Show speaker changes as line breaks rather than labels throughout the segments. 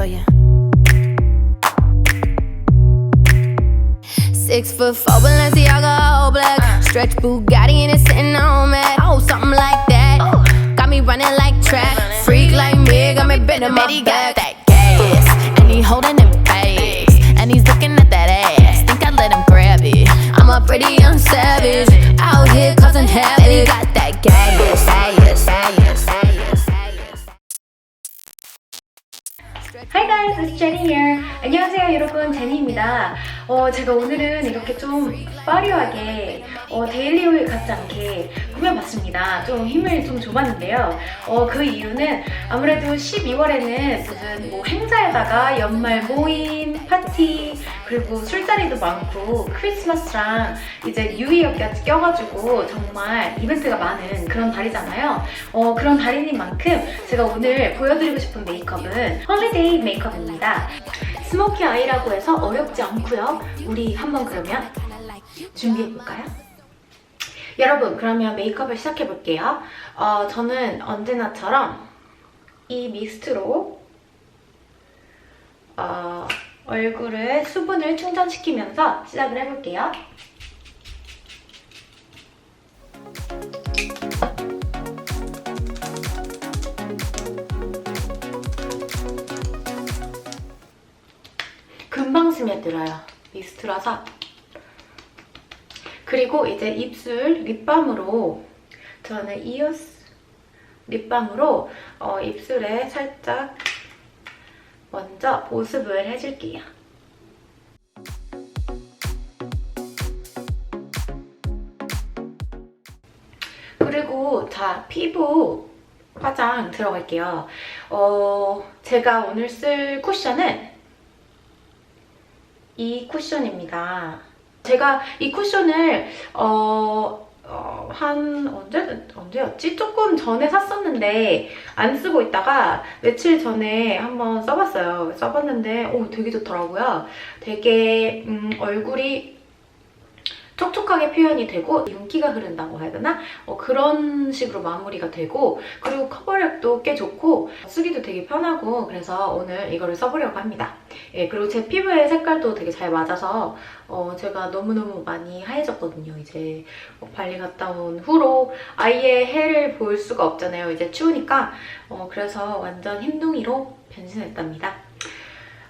for you. 6'4" Balenciaga all black. Stretch Bugatti and it's sitting on mat. Oh, something like that. Got me running like track. Freak like me, got me bending my back. Got that gas, and he holding them bags, and he's looking at that ass. Think I'd let him grab it. I'm a pretty young savage, out here causing havoc. And he got that gas.
Hi guys, it's Jenny here. 안녕하세요 여러분, 제니입니다. 제가 오늘은 이렇게 좀 화려하게 데일리오일 같지 않게 꾸며봤습니다. 좀 힘을 좀 줘봤는데요. 그 이유는 아무래도 12월에는 무슨 뭐 행사에다가 연말 모임, 파티, 그리고 술자리도 많고 크리스마스랑 이제 뉴이어까지 껴가지고 정말 이벤트가 많은 그런 달이잖아요. 그런 달인 만큼 제가 오늘 보여드리고 싶은 메이크업은 홀리데이 메이크업입니다. 스모키 아이라고 해서 어렵지 않고요. 우리 한번 그러면 준비해볼까요? 여러분, 그러면 메이크업을 시작해볼게요. 저는 언제나처럼 이 미스트로 얼굴에 수분을 충전시키면서 시작을 해볼게요. 금방 스며들어요. 미스트라서. 그리고 이제 입술 립밤으로, 저는 이오스 립밤으로 입술에 살짝 먼저 보습을 해줄게요. 그리고 자, 피부 화장 들어갈게요. 제가 오늘 쓸 쿠션은 이 쿠션입니다. 제가 이 쿠션을 한 언제였지? 조금 전에 샀었는데 안 쓰고 있다가 며칠 전에 한번 써봤어요. 써봤는데 되게 좋더라고요. 되게 얼굴이 촉촉하게 표현이 되고 윤기가 흐른다고 해야 되나? 그런 식으로 마무리가 되고, 그리고 커버력도 꽤 좋고 쓰기도 되게 편하고, 그래서 오늘 이거를 써보려고 합니다. 예, 그리고 제 피부의 색깔도 되게 잘 맞아서 제가 너무너무 많이 하얘졌거든요. 이제 발리 갔다 온 후로 아예 해를 볼 수가 없잖아요. 이제 추우니까. 그래서 완전 흰둥이로 변신했답니다.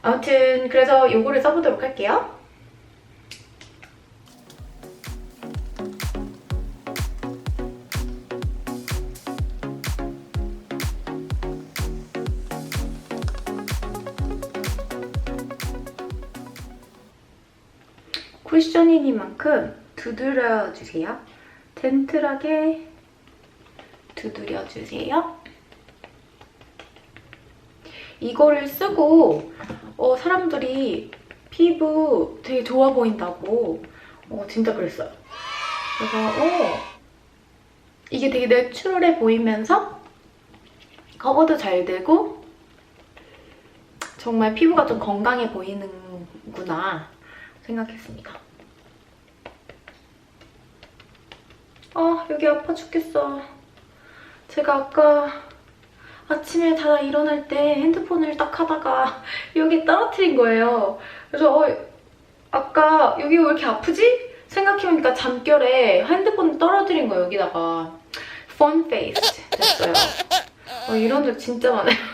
아무튼 그래서 이거를 써보도록 할게요. 쿠셔닝이만큼 두드려주세요. 젠틀하게 두드려주세요. 이거를 쓰고 사람들이 피부 되게 좋아 보인다고 진짜 그랬어요. 그래서 이게 되게 내추럴해 보이면서 커버도 잘 되고 정말 피부가 좀 건강해 보이는구나 생각했습니다. 여기 아파 죽겠어. 제가 아까 아침에 자다 일어날 때 핸드폰을 딱 하다가 여기 떨어뜨린 거예요. 그래서 아까 여기 왜 이렇게 아프지? 생각해보니까 잠결에 핸드폰 떨어뜨린 거예요. 여기다가 폰 페이스 됐어요. 이런 적 진짜 많아요.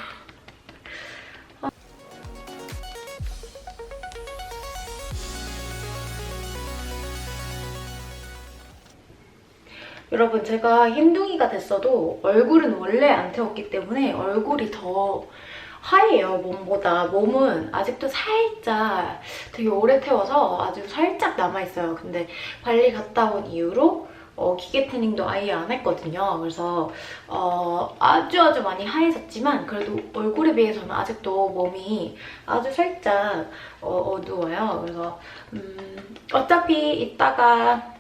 여러분, 제가 흰둥이가 됐어도 얼굴은 원래 안 태웠기 때문에 얼굴이 더 하얘요, 몸보다. 몸은 아직도 살짝 되게 오래 태워서 아주 살짝 남아있어요. 근데 발리 갔다 온 이후로 기계 태닝도 아예 안 했거든요. 그래서 아주 많이 하얘졌지만 그래도 얼굴에 비해서는 아직도 몸이 아주 살짝 어두워요. 그래서 어차피 이따가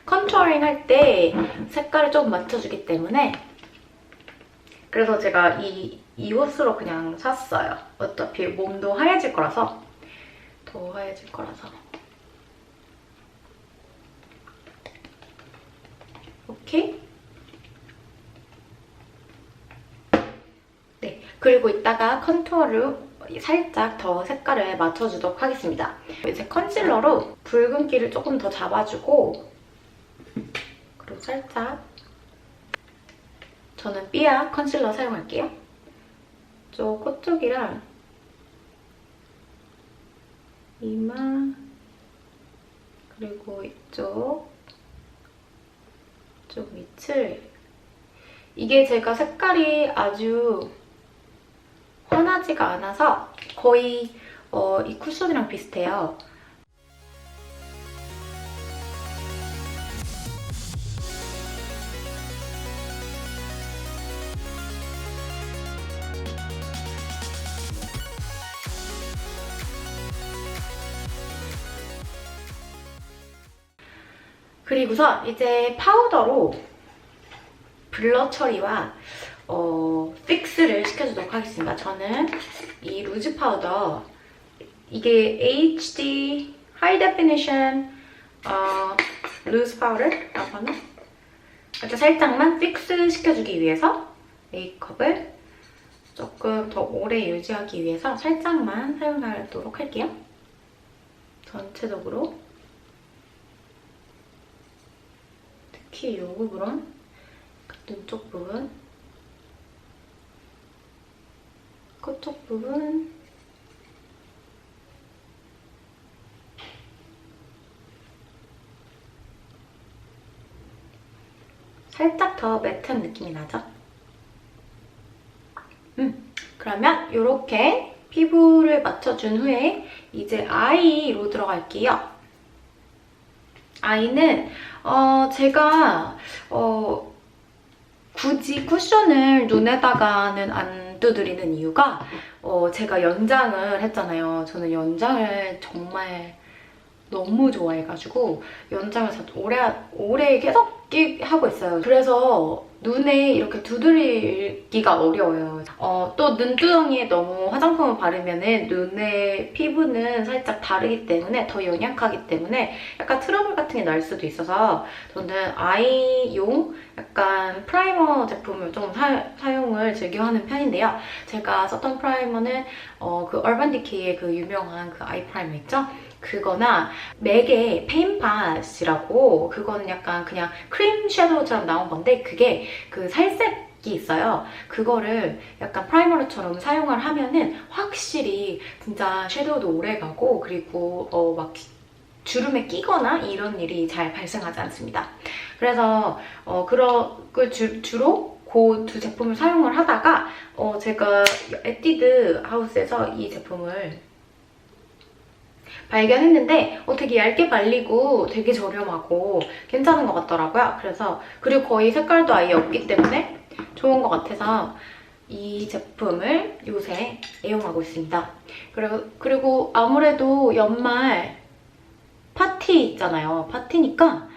컨투어링 할 때 색깔을 좀 맞춰주기 때문에, 그래서 제가 이 옷으로 그냥 샀어요. 어차피 몸도 하얘질 거라서, 더 하얘질 거라서. 오케이? 네, 네, 그리고 이따가 컨투어로 살짝 더 색깔을 맞춰주도록 하겠습니다. 이제 컨실러로 붉은기를 조금 더 잡아주고, 그리고 살짝 저는 삐아 컨실러 사용할게요. 저 코 쪽이랑 이마, 그리고 이쪽 밑을, 이게 제가 색깔이 아주 환하지가 않아서 거의 이 쿠션이랑 비슷해요. 그리고서 이제 파우더로 블러 처리와 픽스를 시켜주도록 하겠습니다. 저는 이 루즈 파우더, 이게 HD High Definition 루즈 파우더라고 하나? 이렇게 살짝만 픽스 시켜주기 위해서 메이크업을 조금 더 오래 유지하기 위해서 살짝만 사용하도록 할게요. 전체적으로. 특히 이 부분, 눈쪽 부분, 코쪽 부분, 살짝 더 매트한 느낌이 나죠? 그러면 이렇게 피부를 맞춰준 후에 이제 아이로 들어갈게요. 아이는 제가 굳이 쿠션을 눈에다가는 안 두드리는 이유가 제가 연장을 했잖아요. 저는 연장을 정말 너무 좋아해가지고 연장을 오래 계속 하고 있어요. 그래서 눈에 이렇게 두드리기가 어려워요. 또 눈두덩이에 너무 화장품을 바르면은 눈의 피부는 살짝 다르기 때문에 더 연약하기 때문에 약간 트러블 같은 게 날 수도 있어서 저는 아이용 약간 프라이머 제품을 좀 사용을 즐겨하는 편인데요. 제가 썼던 프라이머는 그 얼반 디케이의 그 유명한 그 아이 프라이머 있죠? 그거나 맥의 페인팟이라고, 그거는 약간 그냥 크림 섀도우처럼 나온 건데 그게 그 살색이 있어요. 그거를 약간 프라이머처럼 사용을 하면은 확실히 진짜 섀도우도 오래가고, 그리고 막 주름에 끼거나 이런 일이 잘 발생하지 않습니다. 그래서 주로 그 두 제품을 사용을 하다가 제가 에뛰드 하우스에서 이 제품을 발견했는데 되게 얇게 발리고 되게 저렴하고 괜찮은 것 같더라고요. 그리고 거의 색깔도 아예 없기 때문에 좋은 것 같아서 이 제품을 요새 애용하고 있습니다. 그리고 아무래도 연말 파티 있잖아요. 파티니까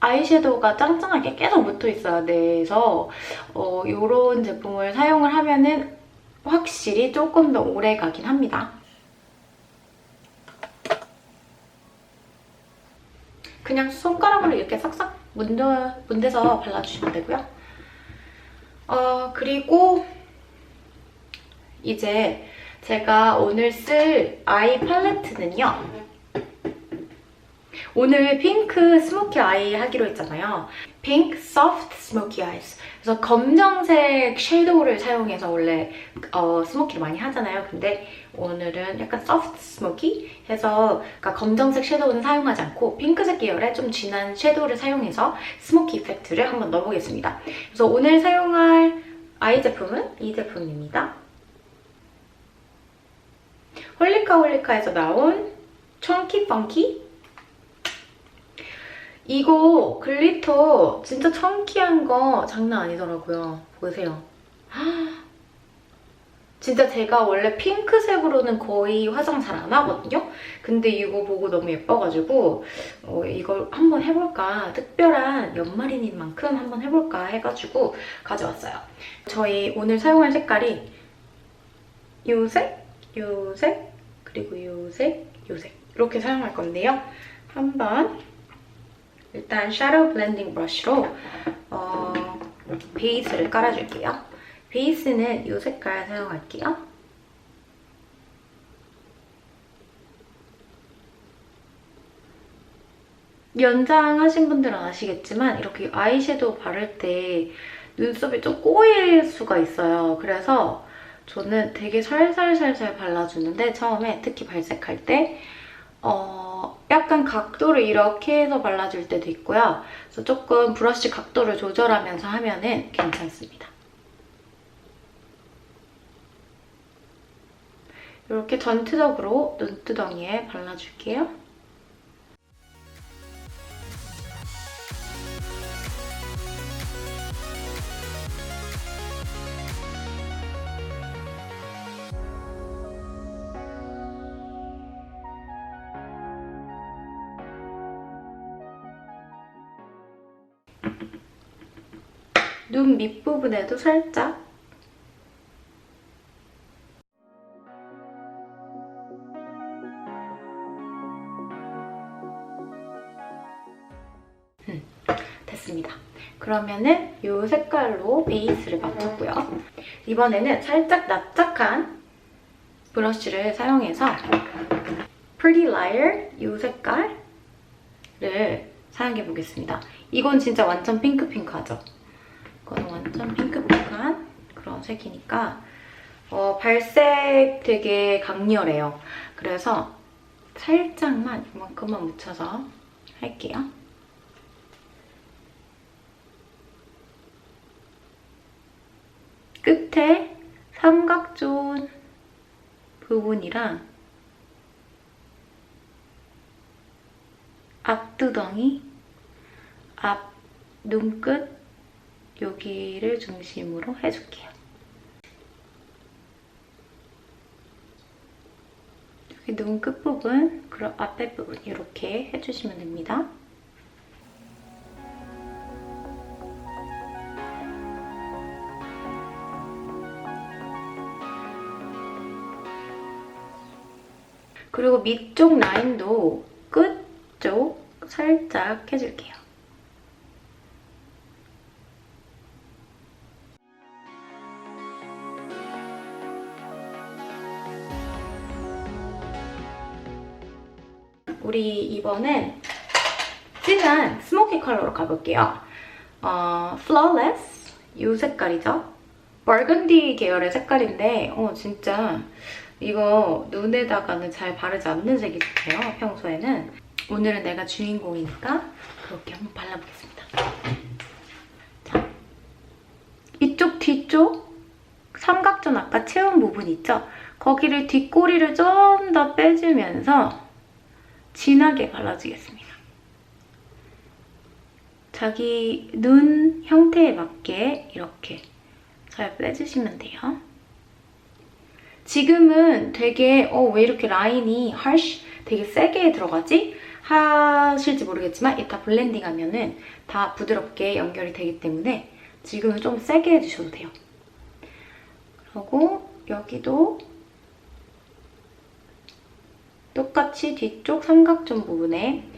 아이섀도우가 짱짱하게 계속 묻어 있어야 돼서 이런 제품을 사용을 하면은 확실히 조금 더 오래 가긴 합니다. 그냥 손가락으로 이렇게 싹싹 문대서 발라주시면 되고요. 그리고 이제 제가 오늘 쓸 아이 팔레트는요. 오늘 핑크 스모키 아이 하기로 했잖아요. 핑크 소프트 스모키 아이스. 그래서 검정색 섀도우를 사용해서 원래 스모키를 많이 하잖아요. 근데 오늘은 약간 소프트 스모키 해서, 그러니까 검정색 섀도우는 사용하지 않고 핑크색 계열의 좀 진한 섀도우를 사용해서 스모키 이펙트를 한번 넣어보겠습니다. 그래서 오늘 사용할 아이 제품은 이 제품입니다. 홀리카홀리카에서 나온 청키 펑키. 이거 글리터 진짜 청키한 거 장난 아니더라고요. 보세요. 진짜 제가 원래 핑크색으로는 거의 화장 잘 안 하거든요? 근데 이거 보고 너무 예뻐가지고 이걸 한번 해볼까, 특별한 연말인 만큼 한번 해볼까 해가지고 가져왔어요. 저희 오늘 사용할 색깔이 요 색, 요 색, 그리고 요 색, 요 색 이렇게 사용할 건데요. 한번 일단 섀도우 블렌딩 브러쉬로 베이스를 깔아줄게요. 베이스는 이 색깔 사용할게요. 연장하신 분들은 아시겠지만 이렇게 아이섀도우 바를 때 눈썹이 좀 꼬일 수가 있어요. 그래서 저는 되게 살살살살 발라주는데 처음에 특히 발색할 때 약간 각도를 이렇게 해서 발라줄 때도 있고요. 그래서 조금 브러쉬 각도를 조절하면서 하면은 괜찮습니다. 이렇게 전체적으로 눈두덩이에 발라줄게요. 눈 밑부분에도 살짝 됐습니다. 그러면은 이 색깔로 베이스를 맞췄고요. 이번에는 살짝 납작한 브러쉬를 사용해서 Pretty Liar 이 색깔을 사용해보겠습니다. 이건 진짜 완전 핑크핑크하죠? 이거는 완전 핑크핑크한 그런 색이니까 발색 되게 강렬해요. 그래서 살짝만 이만큼만 묻혀서 할게요. 끝에 삼각존 부분이랑 앞두덩이, 앞 눈끝 여기를 중심으로 해줄게요. 여기 눈 끝부분, 그리고 앞에 부분 이렇게 해주시면 됩니다. 그리고 밑쪽 라인도 끝쪽 살짝 해줄게요. 우리 이번엔 진한 스모키 컬러로 가볼게요. Flawless 이 색깔이죠. 버건디 계열의 색깔인데 진짜 이거 눈에다가는 잘 바르지 않는 색이 좋대요, 평소에는. 오늘은 내가 주인공이니까 그렇게 한번 발라보겠습니다. 자, 이쪽 뒤쪽 삼각존 아까 채운 부분 있죠? 거기를 뒷꼬리를 좀 더 빼주면서 진하게 발라주겠습니다. 자기 눈 형태에 맞게 이렇게 잘 빼주시면 돼요. 지금은 되게 왜 이렇게 라인이 되게 세게 들어가지? 하실지 모르겠지만 이따 블렌딩하면은 다 부드럽게 연결이 되기 때문에 지금은 좀 세게 해주셔도 돼요. 그리고 여기도 똑같이 뒤쪽 삼각존 부분에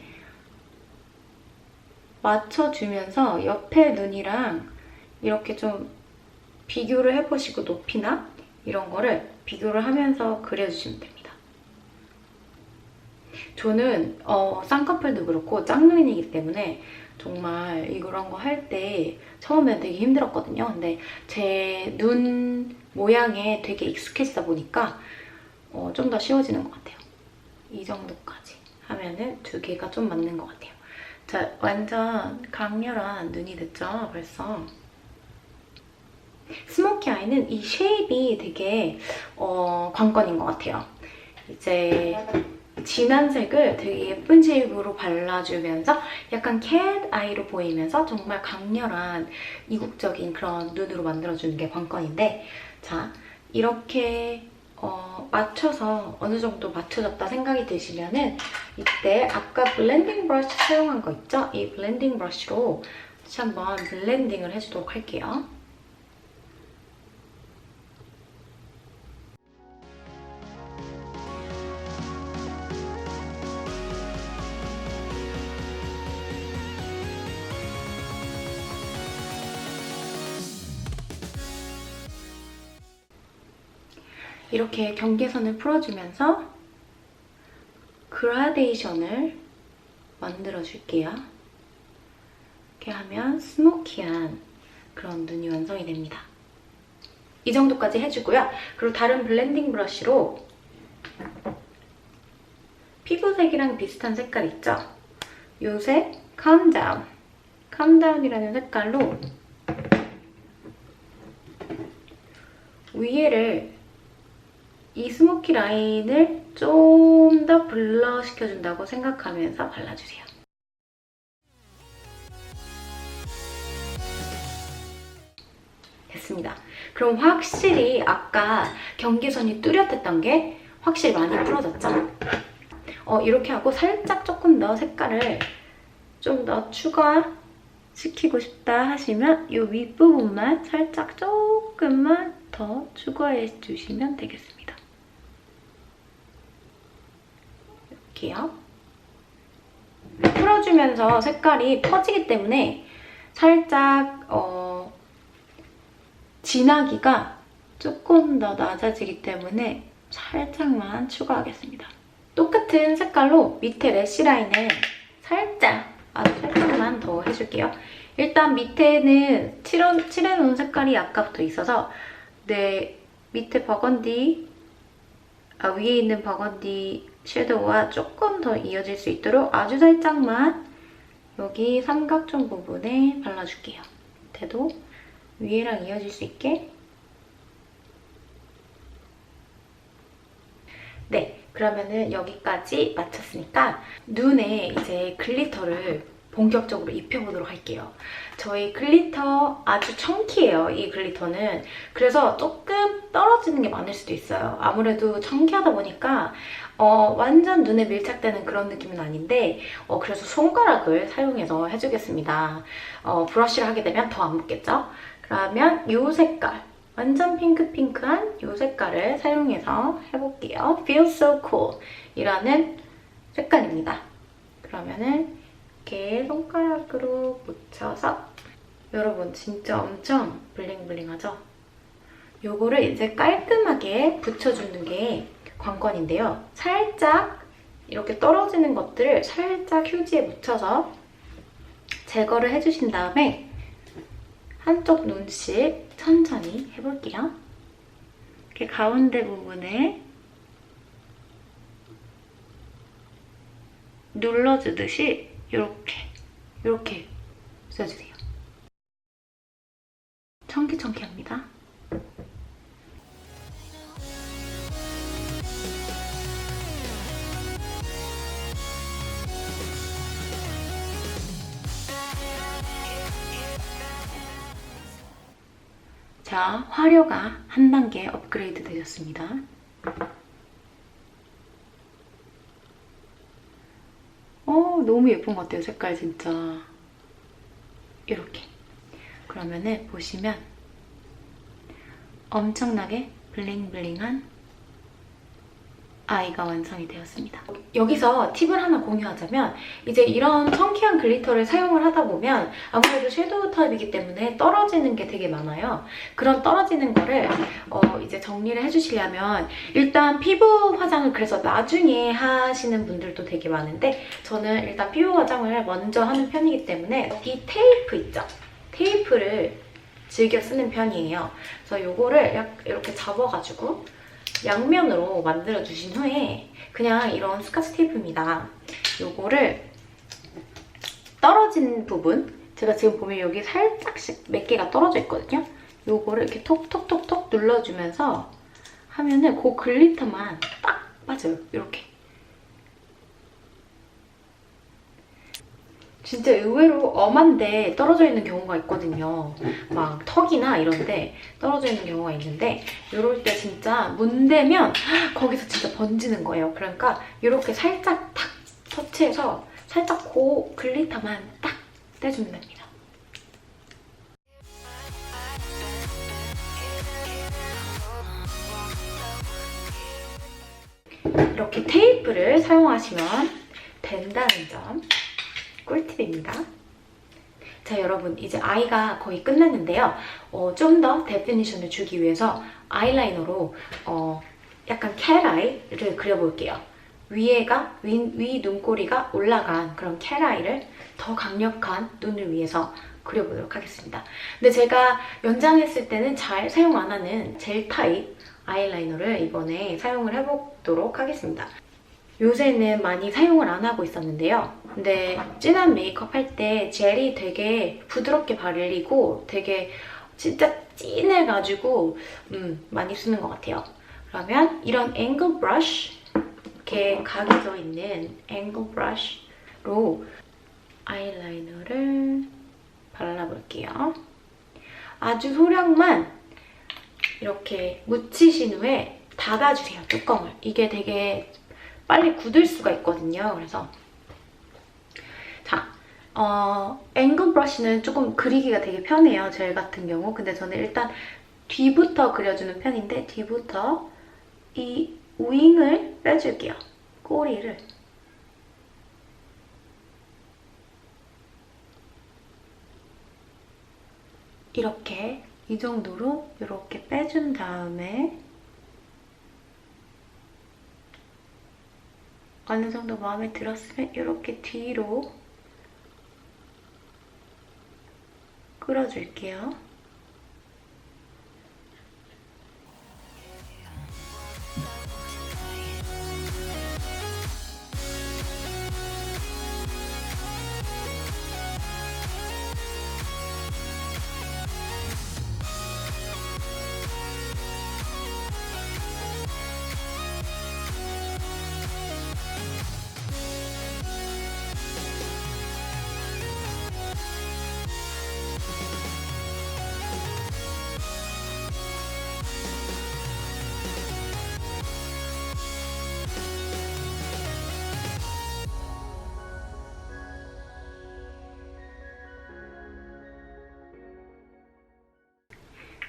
맞춰주면서 옆에 눈이랑 이렇게 좀 비교를 해보시고 높이나 이런 거를 비교를 하면서 그려주시면 됩니다. 저는 쌍꺼풀도 그렇고 짝눈이기 때문에 정말 이런 거 할 때 처음엔 되게 힘들었거든요. 근데 제 눈 모양에 되게 익숙해지다 보니까 좀 더 쉬워지는 것 같아요. 이 정도까지 하면은 두 개가 좀 맞는 것 같아요. 자, 완전 강렬한 눈이 됐죠, 벌써. 스모키 아이는 이 쉐입이 되게 관건인 것 같아요. 이제 진한 색을 되게 예쁜 쉐입으로 발라주면서 약간 캣 아이로 보이면서 정말 강렬한 이국적인 그런 눈으로 만들어주는 게 관건인데, 자, 이렇게 맞춰서 어느 정도 맞춰졌다 생각이 드시면은 이때 아까 블렌딩 브러쉬 사용한 거 있죠? 이 블렌딩 브러쉬로 다시 한번 블렌딩을 해주도록 할게요. 이렇게 경계선을 풀어주면서 그라데이션을 만들어줄게요. 이렇게 하면 스모키한 그런 눈이 완성이 됩니다. 이 정도까지 해주고요. 그리고 다른 블렌딩 브러쉬로 피부색이랑 비슷한 색깔 있죠? 요 색, 캄다운. 캄다운이라는 색깔로 위에를 이 스모키 라인을 좀 더 블러 시켜준다고 생각하면서 발라주세요. 됐습니다. 그럼 확실히 아까 경계선이 뚜렷했던 게 확실히 많이 풀어졌죠? 이렇게 하고 살짝 조금 더 색깔을 좀 더 추가시키고 싶다 하시면 이 윗부분만 살짝 조금만 더 추가해 주시면 되겠습니다. 이렇게요. 풀어주면서 색깔이 퍼지기 때문에 살짝 진하기가 조금 더 낮아지기 때문에 살짝만 추가하겠습니다. 똑같은 색깔로 밑에 래쉬 라인을 살짝, 아주 살짝만 더 해줄게요. 일단 밑에는 칠해놓은 색깔이 아까부터 있어서 밑에 버건디, 위에 있는 버건디 섀도우와 조금 더 이어질 수 있도록 아주 살짝만 여기 삼각존 부분에 발라줄게요. 밑에도 위에랑 이어질 수 있게. 네, 그러면은 여기까지 마쳤으니까 눈에 이제 글리터를 본격적으로 입혀보도록 할게요. 저희 글리터 아주 청키해요, 이 글리터는. 그래서 조금 떨어지는 게 많을 수도 있어요. 아무래도 청키하다 보니까 완전 눈에 밀착되는 그런 느낌은 아닌데 그래서 손가락을 사용해서 해주겠습니다. 브러쉬를 하게 되면 더 안 묻겠죠? 그러면 이 색깔, 완전 핑크핑크한 이 색깔을 사용해서 해볼게요. Feel so cool 이라는 색깔입니다. 그러면은 이렇게 손가락으로 묻혀서 여러분 진짜 엄청 블링블링하죠? 요거를 이제 깔끔하게 붙여주는 게 관건인데요. 살짝 이렇게 떨어지는 것들을 살짝 휴지에 묻혀서 제거를 해주신 다음에 한쪽 눈씩 천천히 해볼게요. 이렇게 가운데 부분에 눌러주듯이 이렇게 써주세요. 청키청키합니다. 자, 화려가 한 단계 업그레이드 되셨습니다. 너무 예쁜 것 같아요, 색깔 진짜. 이렇게. 그러면은 보시면 엄청나게 블링블링한 아이가 완성이 되었습니다. 여기서 팁을 하나 공유하자면 이제 이런 청키한 글리터를 사용을 하다 보면 아무래도 섀도우 타입이기 때문에 떨어지는 게 되게 많아요. 그런 떨어지는 거를 이제 정리를 해주시려면 일단 피부 화장을 그래서 나중에 하시는 분들도 되게 많은데 저는 일단 피부 화장을 먼저 하는 편이기 때문에 이 테이프 있죠? 테이프를 즐겨 쓰는 편이에요. 그래서 이거를 이렇게 접어가지고 양면으로 만들어주신 후에 그냥 이런 스카치 테이프입니다. 요거를 떨어진 부분, 제가 지금 보면 여기 살짝씩 몇 개가 떨어져 있거든요. 요거를 이렇게 톡톡톡톡 눌러주면서 하면은 그 글리터만 딱 빠져요. 이렇게. 진짜 의외로 엄한데 떨어져 있는 경우가 있거든요. 막 턱이나 이런데 떨어져 있는 경우가 있는데 이럴 때 진짜 문대면 거기서 진짜 번지는 거예요. 그러니까 이렇게 살짝 탁 터치해서 살짝 그 글리터만 딱 떼주면 됩니다. 이렇게 테이프를 사용하시면 된다는 점 꿀팁입니다. 자, 여러분 이제 아이가 거의 끝났는데요. 좀 더 데피니션을 주기 위해서 아이라이너로 약간 캣아이를 그려볼게요. 위에가 위 눈꼬리가 올라간 그런 캣아이를 더 강력한 눈을 위해서 그려보도록 하겠습니다. 근데 제가 연장했을 때는 잘 사용 안 하는 젤 타입 아이라이너를 이번에 사용을 해보도록 하겠습니다. 요새는 많이 사용을 안 하고 있었는데요. 근데 진한 메이크업 할 때 젤이 되게 부드럽게 발리고 되게 진짜 진해가지고 많이 쓰는 것 같아요. 그러면 이런 앵글 브러쉬, 이렇게 각이 져 있는 앵글 브러쉬로 아이라이너를 발라볼게요. 아주 소량만 이렇게 묻히신 후에 닫아주세요, 뚜껑을. 이게 되게 빨리 굳을 수가 있거든요. 그래서 자, 앵글 브러쉬는 조금 그리기가 되게 편해요, 젤 같은 경우. 근데 저는 일단 뒤부터 그려주는 편인데 뒤부터 이 윙을 빼줄게요. 꼬리를. 이렇게 이 정도로 이렇게 빼준 다음에 어느 정도 마음에 들었으면 이렇게 뒤로 끌어줄게요.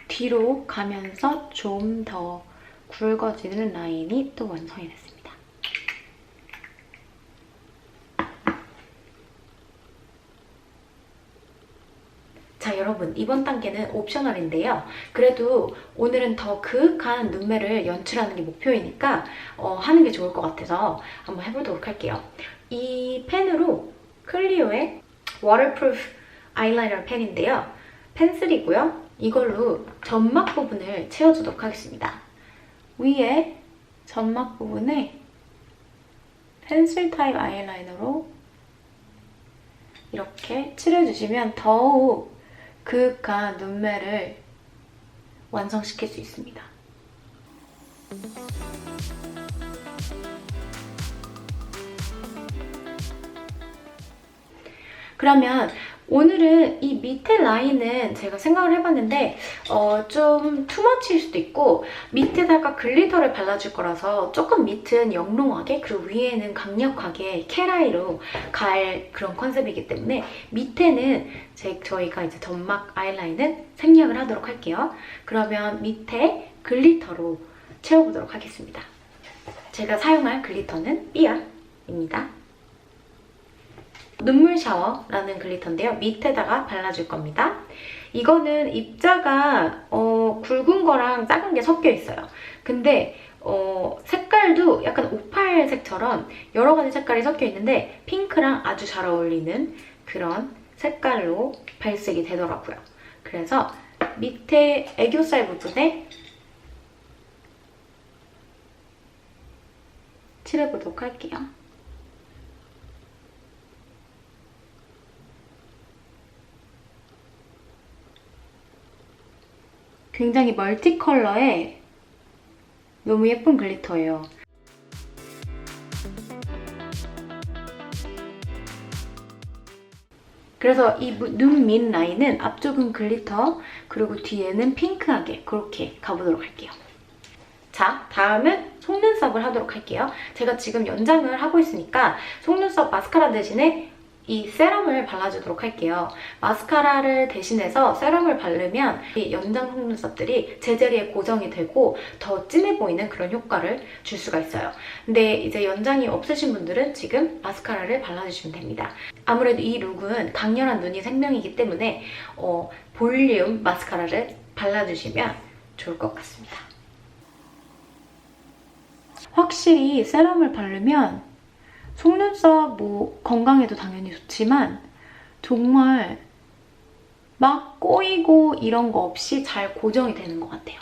뒤로 가면서 좀 더 굵어지는 라인이 또 완성이 됐습니다. 자, 여러분, 이번 단계는 옵셔널인데요. 그래도 오늘은 더 그윽한 눈매를 연출하는 게 목표이니까 하는 게 좋을 것 같아서 한번 해보도록 할게요. 이 펜으로 클리오의 워터프루프 아이라이너 펜인데요. 펜슬이고요. 이걸로 점막 부분을 채워주도록 하겠습니다. 위에 점막 부분에 펜슬 타입 아이라이너로 이렇게 칠해주시면 더욱 그윽한 눈매를 완성시킬 수 있습니다. 그러면 오늘은 이 밑에 라인은 제가 생각을 해봤는데 좀 투머치일 수도 있고 밑에다가 글리터를 발라줄 거라서 조금 밑은 영롱하게 그리고 위에는 강력하게 캣아이로 갈 그런 컨셉이기 때문에 밑에는 저희가 이제 점막 아이라인은 생략을 하도록 할게요. 그러면 밑에 글리터로 채워보도록 하겠습니다. 제가 사용할 글리터는 삐아입니다. 눈물 샤워라는 글리터인데요. 밑에다가 발라줄 겁니다. 이거는 입자가 굵은 거랑 작은 게 섞여 있어요. 근데 색깔도 약간 오팔색처럼 여러 가지 색깔이 섞여 있는데 핑크랑 아주 잘 어울리는 그런 색깔로 발색이 되더라고요. 그래서 밑에 애교살 부분에 칠해보도록 할게요. 굉장히 멀티컬러의 너무 예쁜 글리터예요. 그래서 이 눈 밑 라인은 앞쪽은 글리터 그리고 뒤에는 핑크하게 그렇게 가보도록 할게요. 자, 다음은 속눈썹을 하도록 할게요. 제가 지금 연장을 하고 있으니까 속눈썹 마스카라 대신에 이 세럼을 발라주도록 할게요. 마스카라를 대신해서 세럼을 바르면 이 연장 속눈썹들이 제자리에 고정이 되고 더 진해 보이는 그런 효과를 줄 수가 있어요. 근데 이제 연장이 없으신 분들은 지금 마스카라를 발라주시면 됩니다. 아무래도 이 룩은 강렬한 눈이 생명이기 때문에 볼륨 마스카라를 발라주시면 좋을 것 같습니다. 확실히 세럼을 바르면 속눈썹 뭐 건강에도 당연히 좋지만 정말 막 꼬이고 이런 거 없이 잘 고정이 되는 것 같아요.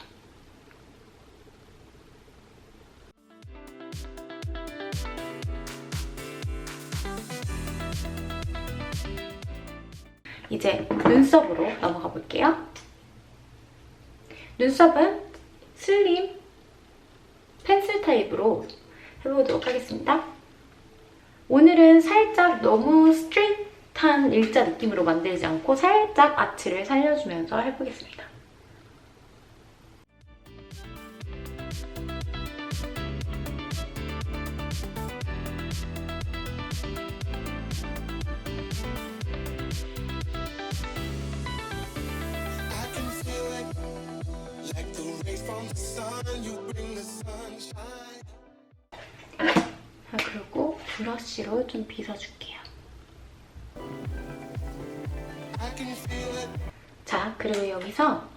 이제 눈썹으로 넘어가 볼게요. 눈썹은 슬림 펜슬 타입으로 해보도록 하겠습니다. 오늘은 살짝 너무 스트레이트한 일자 느낌으로 만들지 않고 살짝 아치를 살려주면서 해보겠습니다. 그리고 브러쉬로 좀 빗어줄게요. 자, 그리고 여기서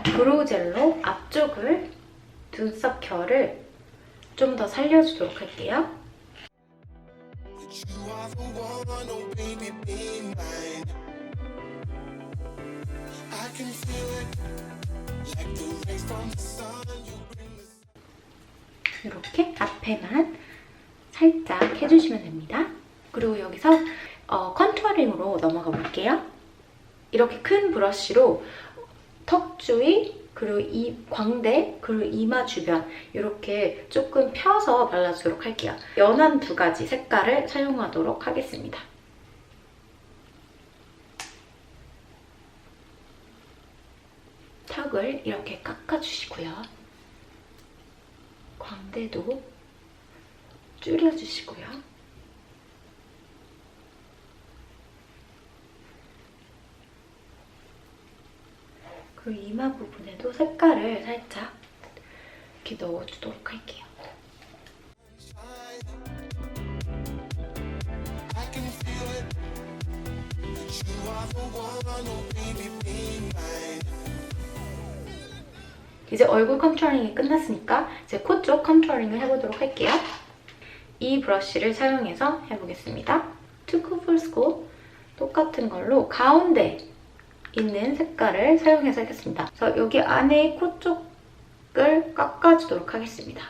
브로우 젤로 앞쪽을 눈썹 결을 좀 더 살려주도록 할게요. 이렇게 앞에만 살짝 해주시면 됩니다. 그리고 여기서 컨투어링으로 넘어가 볼게요. 이렇게 큰 브러쉬로 턱 주위, 그리고 이 광대, 그리고 이마 주변 이렇게 조금 펴서 발라주도록 할게요. 연한 두 가지 색깔을 사용하도록 하겠습니다. 턱을 이렇게 깎아주시고요. 광대도 줄여주시고요. 그리고 이마 부분에도 색깔을 살짝 이렇게 넣어주도록 할게요. 이제 얼굴 컨투어링이 끝났으니까 이제 코 쪽 컨투어링을 해보도록 할게요. 이 브러쉬를 사용해서 해보겠습니다. 투쿠 풀스코 똑같은 걸로 가운데 있는 색깔을 사용해서 하겠습니다. 그래서 여기 안에 코 쪽을 깎아주도록 하겠습니다.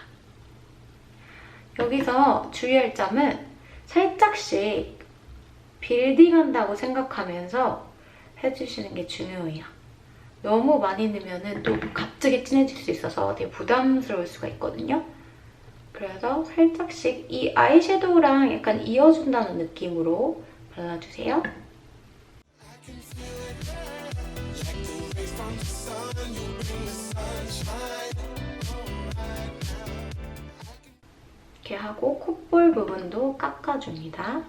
여기서 주의할 점은 살짝씩 빌딩한다고 생각하면서 해주시는 게 중요해요. 너무 많이 넣으면 또 갑자기 진해질 수 있어서 되게 부담스러울 수가 있거든요. 그래서 살짝씩 이 아이섀도우랑 약간 이어준다는 느낌으로 발라주세요. 이렇게 하고 콧볼 부분도 깎아줍니다.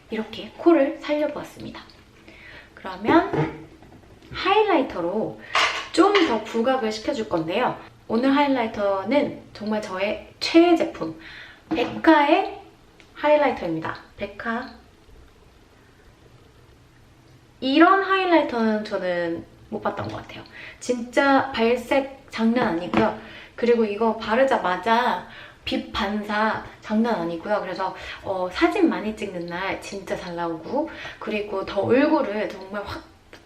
이렇게 코를 살려보았습니다. 그러면 하이라이터로 좀 더 부각을 시켜줄 건데요. 오늘 하이라이터는 정말 저의 최애 제품 베카의 하이라이터입니다. 베카. 이런 하이라이터는 저는 못 봤던 것 같아요. 진짜 발색 장난 아니고요. 그리고 이거 바르자마자 빛 반사 장난 아니고요. 그래서 사진 많이 찍는 날 진짜 잘 나오고, 그리고 더 얼굴을 정말 확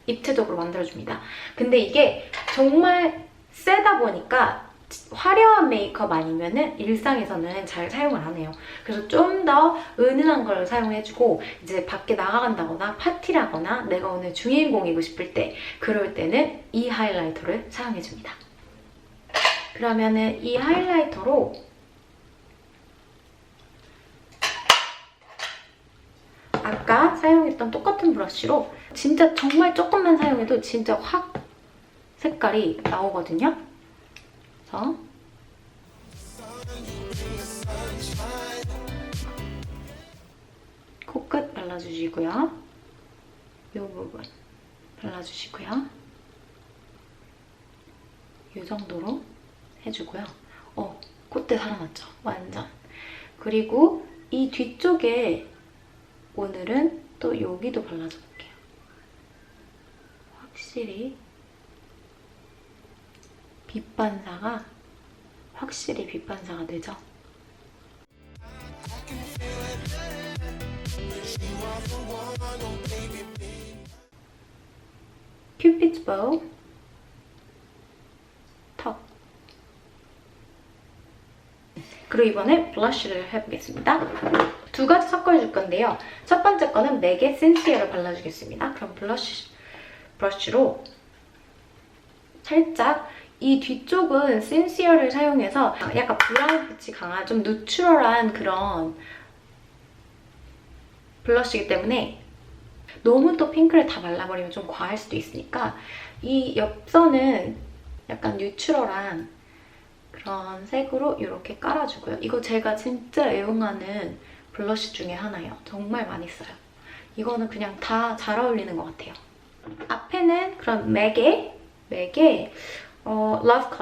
입체적으로 만들어줍니다. 근데 이게 정말 세다 보니까 화려한 메이크업 아니면은 일상에서는 잘 사용을 안 해요. 그래서 좀 더 은은한 걸 사용해주고, 이제 밖에 나가간다거나 파티를 하거나 내가 오늘 주인공이고 싶을 때, 그럴 때는 이 하이라이터를 사용해줍니다. 그러면은 이 하이라이터로 아까 사용했던 똑같은 브러쉬로 진짜 정말 조금만 사용해도 진짜 확 색깔이 나오거든요. 그래서 코끝 발라주시고요. 이 부분 발라주시고요. 이 정도로 해주고요. 콧대 살아났죠? 완전. 그리고 이 뒤쪽에 오늘은 또 여기도 발라줘 볼게요. 확실히 빛 반사가 되죠? 큐피드 보우 턱. 그리고 이번에 블러쉬를 해보겠습니다. 두 가지 섞어줄 건데요. 첫 번째 거는 맥의 신시어를 발라주겠습니다. 그럼 브러쉬로 살짝 이 뒤쪽은 신시어를 사용해서 약간 브라운빛이 강한 좀 누추럴한 그런 블러쉬이기 때문에 너무 또 핑크를 다 발라버리면 좀 과할 수도 있으니까 이 옆선은 약간 뉴트럴한 그런 색으로 이렇게 깔아주고요. 이거 제가 진짜 애용하는 블러쉬 중에 하나예요. 정말 많이 써요. 이거는 그냥 다 잘 어울리는 것 같아요. 앞에는 그런 맥의 Love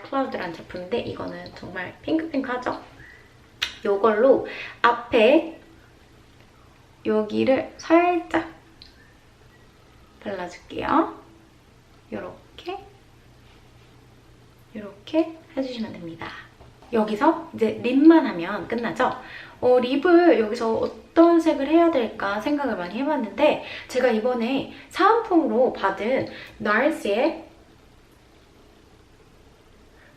Cloud라는 제품인데 이거는 정말 핑크핑크하죠? 이걸로 앞에 여기를 살짝 발라줄게요. 이렇게 해주시면 됩니다. 여기서 이제 립만 하면 끝나죠? 립을 여기서 어떤 색을 해야 될까 생각을 많이 해봤는데 제가 이번에 사은품으로 받은 NARS의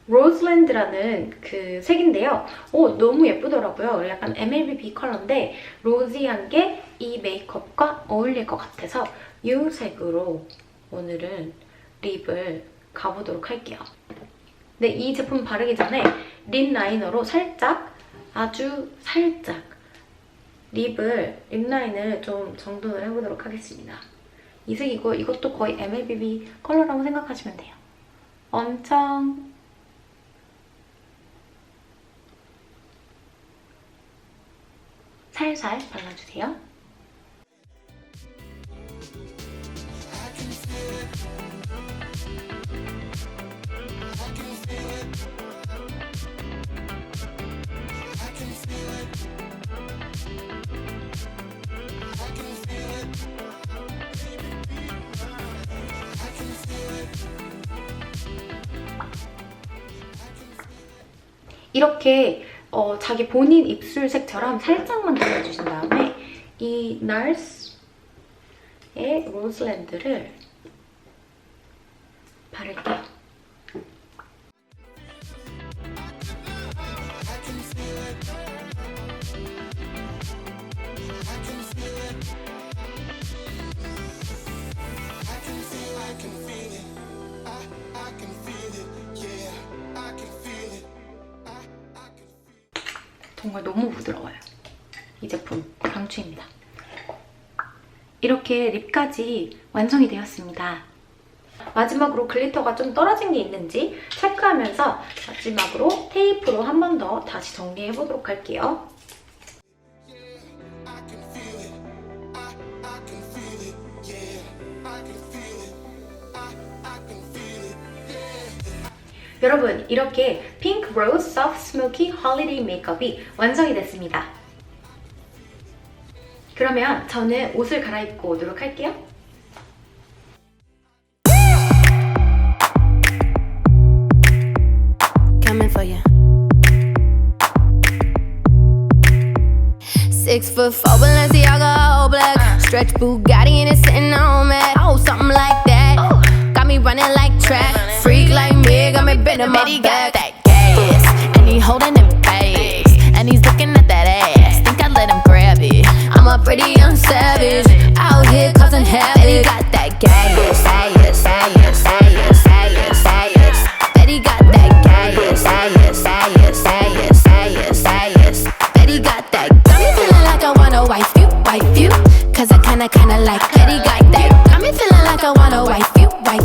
로즈랜드라는 그 색인데요. 너무 예쁘더라고요. 약간 MLB 컬러인데 로지한 게 이 메이크업과 어울릴 것 같아서 이 색으로 오늘은 립을 가보도록 할게요. 네, 이 제품 바르기 전에 립 라이너로 아주 살짝 립 라인을 좀 정돈을 해보도록 하겠습니다. 이 색이고 이것도 거의 MLB 컬러라고 생각하시면 돼요. 엄청 살살 발라주세요. 이렇게 자기 본인 입술색처럼 살짝만 발라주신 다음에 이 NARS의 로즈랜드를 바를게요. 정말 너무 부드러워요. 이 제품 강추입니다. 이렇게 립까지 완성이 되었습니다. 마지막으로 글리터가 좀 떨어진 게 있는지 체크하면서 마지막으로 테이프로 한 번 더 다시 정리해보도록 할게요. 여러분, 이렇게 핑크 로즈 소프트 스모키 홀리데이 메이크업이 완성이 됐습니다. 그러면 저는 옷을 갈아입고 오도록 할게요.
Coming for you. 6'4" Balenciaga all black. Stretch Bugatti and it's sitting on me. Oh, something like that. Got me running like track. Freak like me, got me bending my back. That gas, and he holding it fast, and he's looking at that ass. Think I let him grab it. I'm a pretty young savage, out here causing havoc. And he got that gas,